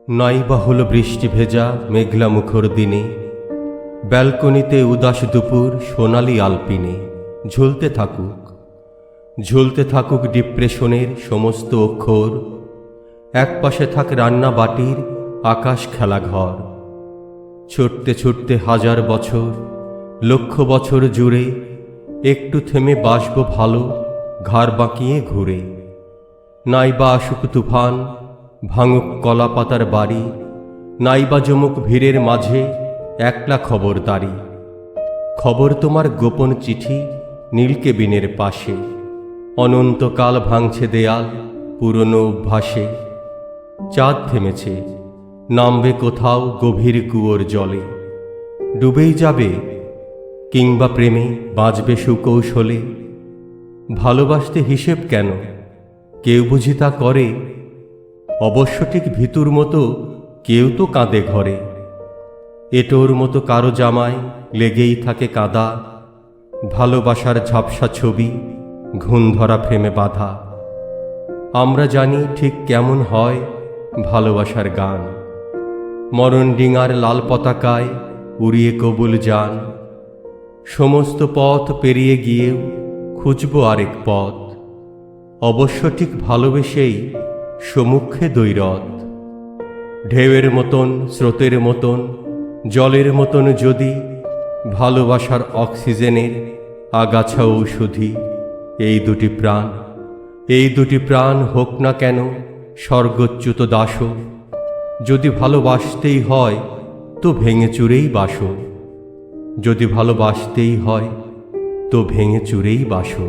নাইবা হলো বৃষ্টি ভেজা মেঘলা মুখর দিনে, ব্যালকনিতে উদাস দুপুর সোনালি আলপিনে ঝুলতে থাকুক ডিপ্রেশনের সমস্ত অক্ষর। একপাশে থাক রান্না বাটির আকাশ খেলা ঘর। ছুটতে ছুটতে হাজার বছর লক্ষ বছর জুড়ে একটু থেমে বাসব ভালো ঘাড় বাঁকিয়ে ঘুরে। নাইবা আসুক তুফান ভাঙুক কলা পাতার বাড়ি, নাইবা জমুক ভিড়ের মাঝে একলা খবরদারি। খবর তোমার গোপন চিঠি নীলকেবিনের পাশে, অনন্তকাল ভাঙছে দেয়াল পুরনো অভ্যাসে। চাঁদ থেমেছে, নামবে কোথাও গভীর কুয়োর জলে, ডুবেই যাবে কিংবা প্রেমে বাঁচবে সুকৌশলে। ভালোবাসতে হিসেব কেন, কেউ বুঝি তা করে, অবশ্য ঠিক ভিতুর মতো কেউ তো কাঁদে ঘরে। এটোর মতো কারো জামায় লেগেই থাকে কাদা, ভালোবাসার ঝাপসা ছবি ঘুণ ধরা ফ্রেমে বাঁধা। আমরা জানি ঠিক কেমন হয় ভালোবাসার গান, মরণ ডিঙার লাল পতাকায় উড়িয়ে কবুল যান। সমস্ত পথ পেরিয়ে গিয়েও খুঁজব আরেক পথ, অবশ্য ঠিক ভালোবেসেই সমুখে দৈরত। ঢেউয়ের মতন স্রোতের মতন জলের মতন যদি ভালোবাসার অক্সিজেনের আগাছা ঔষধি। এই দুটি প্রাণ হোক না কেন স্বর্গচ্যুত দাস। যদি ভালোবাসতেই হয় তো ভেঙে চুরেই বাসো, যদি ভালোবাসতেই হয় তো ভেঙে চুরেই বাসো।